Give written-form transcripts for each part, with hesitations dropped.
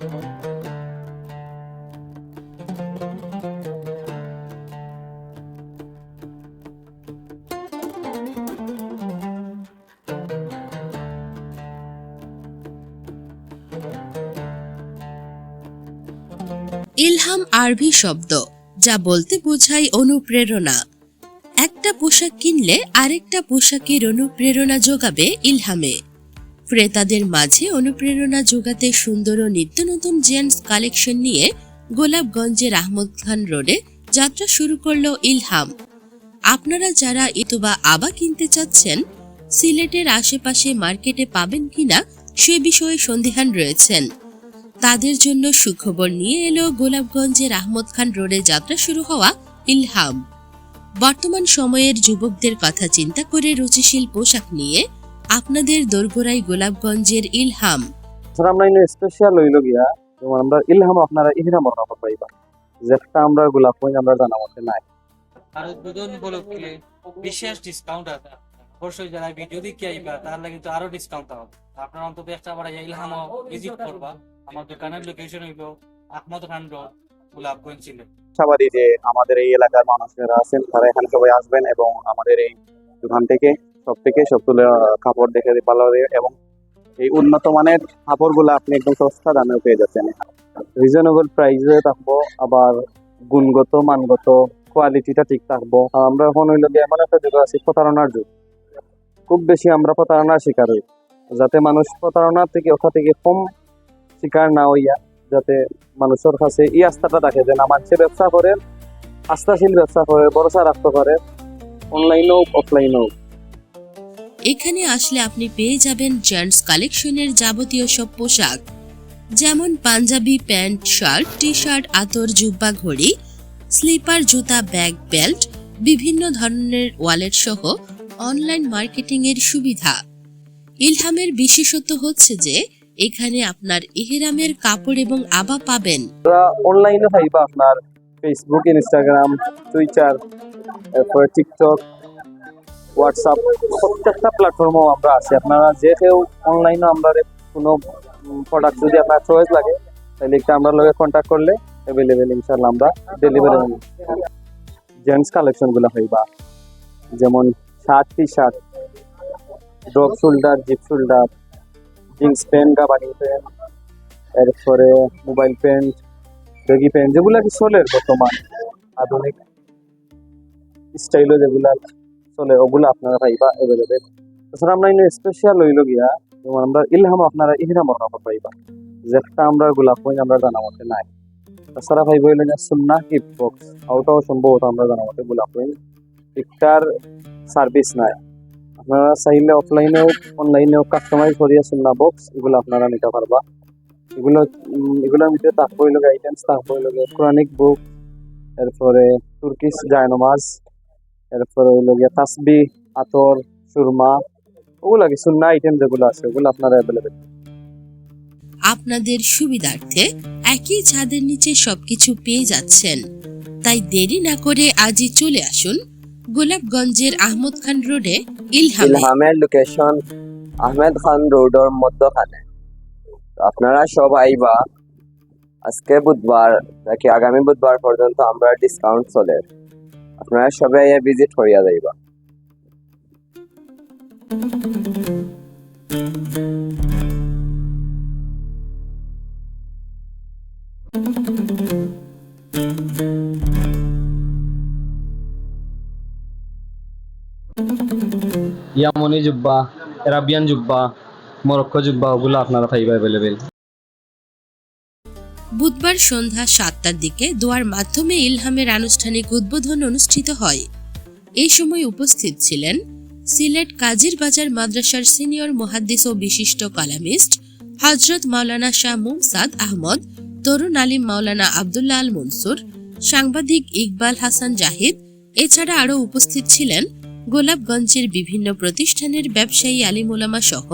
ইলহাম আরবি শব্দ, যা বলতে বোঝায় অনুপ্রেরণা। একটা পোশাক কিনলে আরেকটা পোশাকের অনুপ্রেরণা যোগাবে ইলহামে। ক্রেতাদের মাঝে অনুপ্রেরণা যোগাতে সুন্দর ও নিত্য নতুন জেন্টস কালেকশন নিয়ে গোলাপগঞ্জের আহমদ খান রোডে যাত্রা শুরু করলো ইলহাম। আপনারা যারা ইতুবা আবা কিনতে চাচ্ছেন, সিলেটের আশেপাশে মার্কেটে পাবেন কিনা সে বিষয়ে সন্দিহান রয়েছেন, তাদের জন্য সুখবর নিয়ে এলো গোলাপগঞ্জের আহমদ খান রোডে যাত্রা শুরু হওয়া ইলহাম। বর্তমান সময়ের যুবকদের কথা চিন্তা করে রুচিশীল পোশাক নিয়ে আপনাদের দোরগোড়ায় গোলাপগঞ্জের ইলহাম। আমরা স্পেশাল হইল গিয়া যেমন আমরা ইলহাম আপনারা ইহরাম বর্ণনা পাইবা, যেটা আমরা গোলাপগঞ্জ আমরা জানা মতে নাই। আর উদ্বোধন উপলক্ষে বিশেষ ডিসকাউন্ট আছে। অবশ্যই যারা ভিডিও দেখে আইবা তার লাগে তো আরো ডিসকাউন্ট হবে। আপনারা অন্তত একটা আবার ইলহাম ভিজিট করবা। আমার দোকানের লোকেশন হইল আহমদ খান রোড, গোলাপগঞ্জ, সিলেট। আশাবাদী যে আমাদের এই এলাকার মানুষেরা আছেন তারা এখানে সবাই আসবেন এবং আমাদের এই দোকান থেকে সব তুলে কাপড় দেখে ভালো হবে এবং এই উন্নত মানের কাপড়গুলো আপনি একদম সস্তা দামে পেয়ে যাচ্ছেন। রিজনেবল প্রাইসে থাকবো, আবার গুণগত মানগত কোয়ালিটিটা ঠিক থাকবো। আমরা এখন হইল গিয়ে এমন একটা যুগ আছি, প্রতারণার যুগ। খুব বেশি আমরা প্রতারণার শিকার হই, যাতে মানুষ প্রতারণার থেকে ওখান থেকে কম শিকার না হইয়া যাতে মানুষের কাছে এই আস্থাটা থাকে যে আমার সে ব্যবসা করে, আস্থাশীল ব্যবসা করে, ভরসা রাখতে পারে, অনলাইন হোক অফলাইন হোক। এখানে আসলে আপনি পেয়ে যাবেন জেন্টস কালেকশনের যাবতীয় সব পোশাক, যেমন panjabi, pant, shirt, T shirt, আতর, জুব্বা, ঘড়ি, স্লিপার, জুতা, ব্যাগ, বেল্ট, বিভিন্ন ধরনের ওয়ালেট সহ অনলাইন মার্কেটিং এর সুবিধা। ইলহামের বিশেষত্ব হচ্ছে যে এখানে আপনার ইহরামের কাপড় এবং আবা পাবেন। অনলাইনে পাইবা আপনার ফেসবুক, ইনস্টাগ্রাম, টুইটার, এরপরে টিকটক, হোয়াটসঅ্যাপ, প্রত্যেকটা প্ল্যাটফর্মও আমরা আছি। আপনারা যে কেউ অনলাইনে আমরা কোনো প্রোডাক্ট যদি আপনার চয়েস লাগে তাহলে একটা আমরা লগে কন্ট্যাক্ট করলে অ্যাভেলেবেল ইনশাআল্লাহ আমরা ডেলিভারি। জেন্টস কালেকশনগুলো পাইবা, যেমন shirt, T shirt, drop shoulder, zip shoulder, jeans pant, গাবানি প্যান্ট, এরপরে মোবাইল প্যান্ট, বেগি প্যান্ট, যেগুলো কি চলে বর্তমান আধুনিক স্টাইলে যেগুলা চলে ওগুলো আপনারা পাইবা অ্যাভেলেবেল। তাছাড়া আমরা স্পেশাল হইল গিয়া যেমন আমরা ইলহাম আপনারা ইহরাম বর্ণনা পাইবা, যেটা আমরা গোলাপগঞ্জ আমরা জানা মতে নাই। তাছাড়া পাইব হইল গিয়া সুন্নাহ হিপ বক্স, ওটাও সম্ভবত আমরা জানা মতে গোলাপগঞ্জ একটার সার্ভিস নাই। আপনারা চাইলে অফলাইনেও অনলাইনেও কাস্টমাইজ করিয়া সুন্নাহ বক্স এগুলো আপনারা নিতে পারবা। এগুলোর ভিতরে থাকবো হইল গিয়া আইটেমস থাকবো হইল গিয়া কোরআনিক বুক, এরপরে তুর্কিশ জায়নামাজ, এরপরে হইল গিয়া তাসবি, আতর, সুরমা, ওগুলা কি সুন্নাহ আইটেম যেগুলো আছে ওগুলো আপনারা অ্যাভেলেবেল। আপনাদের সুবিধার্থে একই ছাদের নিচে সবকিছু পেয়ে যাচ্ছেন, তাই দেরি না করে আজই চলে আসুন গোলাপগঞ্জের আহমদ খান রোডে ইলহামে। ইলহামের লোকেশন আহমেদ খান রোডের মধ্যখানে। আপনারা সব আইবা। আজকে বুধবার নাকি আগামী বুধবার পর্যন্ত আমরা ডিসকাউন্ট চলে, আপনারা সবাই ভিজিট করিয়া যাইবা। ইয়ামনি জুব্বা, আরাবিয়ান জুব্বা, মরক্কো জুব্বা, ওগুলো আপনারা পাইবা অ্যাভেলেবেল। বুধবার সন্ধ্যা 7টার দিকে দোয়ার মাধ্যমে ইলহামের আনুষ্ঠানিক উদ্বোধন অনুষ্ঠিত হয়। এই সময় উপস্থিত ছিলেন সিলেট কাজির বাজার মাদ্রাসার সিনিয়র মুহাদ্দিস ও বিশিষ্ট কালামিস্ট হযরত মাওলানা শাহ মুমসাদ আহমদ, তরুণ আলিম মাওলানা আব্দুল্লাহ আল মনসুর, সাংবাদিক ইকবাল হাসান জাহিদ। এছাড়া আরও উপস্থিত ছিলেন গোলাপগঞ্জের বিভিন্ন প্রতিষ্ঠানের ব্যবসায়ী, আলিম ওলামা সহ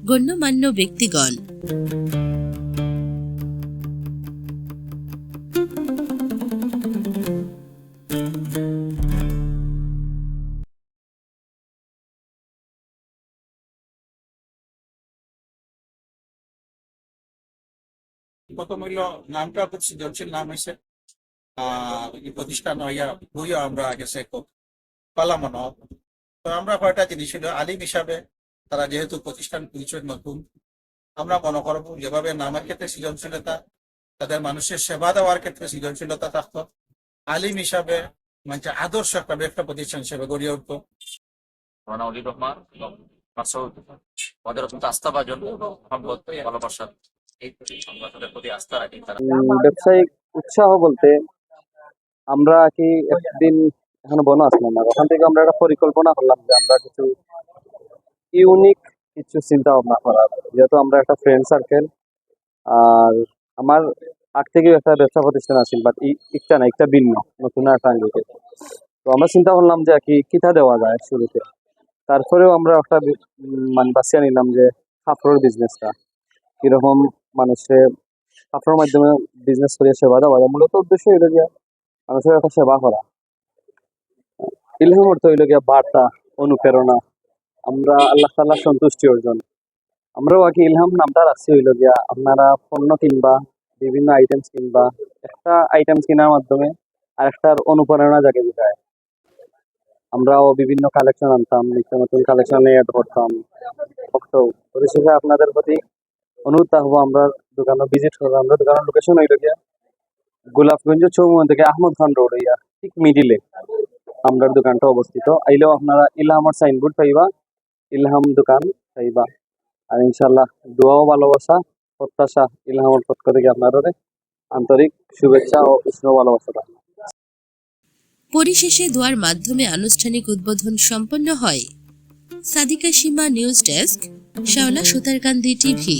গণ্যমান্য ব্যক্তিগণ। প্রথম হইল নামটা খুব সৃজনশীল নাম হয়েছে। এই প্রতিষ্ঠান হইয়া বইও আমরা গেছে খুব পালাম মনে হয়। তো আমরা কয়টা জিনিস হলো আলিম হিসাবে তারা যেহেতু প্রতিষ্ঠান পরিচয় নতুন, আমরা মনে করবো যেভাবে নামের ক্ষেত্রে সৃজনশীলতা, তাদের মানুষের সেবা দেওয়ার ক্ষেত্রে সৃজনশীলতা থাকতো, আলিম হিসাবে মানে আদর্শ একটা প্রতিষ্ঠান হিসেবে গড়িয়ে উঠতো। রানা অলি রহমান এবং মাসউদ ওদের অত্যন্ত আস্থাভাজন মহব্বত ভালোবাসা এই আমরা তাদের প্রতি আস্থা রাখি। তারা ব্যবসায়িক উৎসাহ বলতে আমরা কি একদিন এখনো বনো আসলাম না, ওখান থেকে আমরা একটা পরিকল্পনা করলাম যে আমরা কিছু ইউনিক কিছু চিন্তা ভাবনা করার, যেহেতু আমরা একটা ফ্রেন্ড সার্কেল। আর আমার আগ থেকেও একটা ব্যবসা প্রতিষ্ঠান আছে, বাট একটা না, একটা ভিন্ন নতুন একটা আঙ্গিকে। তো আমরা চিন্তা করলাম যে কি কিতা দেওয়া যায় শুরুতে। তারপরেও আমরা একটা মানে বাছিয়ে নিলাম যে কাপড়ের বিজনেসটা কিরকম মানুষের কাপড়ের মাধ্যমে বিজনেস করে সেবা দেওয়া যায়। মূলত উদ্দেশ্য হইল গিয়া মানুষের একটা সেবা করা। ইলহাম অর্থ হইল গিয়া বার্তা, অনুপ্রেরণা, আমরা আল্লাহ তাআলার সন্তুষ্টি অর্জন। আমরাও আগে ইলহাম নামটা রাখছি হইল গিয়া আপনারা পণ্য কিনবা, বিভিন্ন আইটেমস কিনবা, একটা আইটেমস কেনার মাধ্যমে আরেকটার অনুপ্রেরণা জাগে যায়। আমরাও বিভিন্ন কালেকশন আনতাম, নিত্য নতুন কালেকশনে অ্যাড করতাম। তো পরিশেষে আপনাদের প্রতি অনুরোধ থাকবো আমরা দোকানে ভিজিট করবো। আমরা দোকানের লোকেশন হইল গিয়া গোলাপগঞ্জ চৌমুহন থেকে আহমদ খান রোড হইয়া ঠিক মিডিলে আমরা দোকানটা অবস্থিত। আইলেও আপনারা ইলহামের সাইনবোর্ড পাইবা, ইলহাম দোকান পাইবা। আর ইনশাল্লাহ দোয়াও ভালোবাসা প্রত্যাশা ইলহামের পক্ষ থেকে আপনাদের আন্তরিক শুভেচ্ছা ও উষ্ণ ভালোবাসা থাকবে। পরিশেষে দোয়ার মাধ্যমে আনুষ্ঠানিক উদ্বোধন সম্পন্ন হয়। সাদিকা সীমা, news desk, Shaola Sutarkandi TV.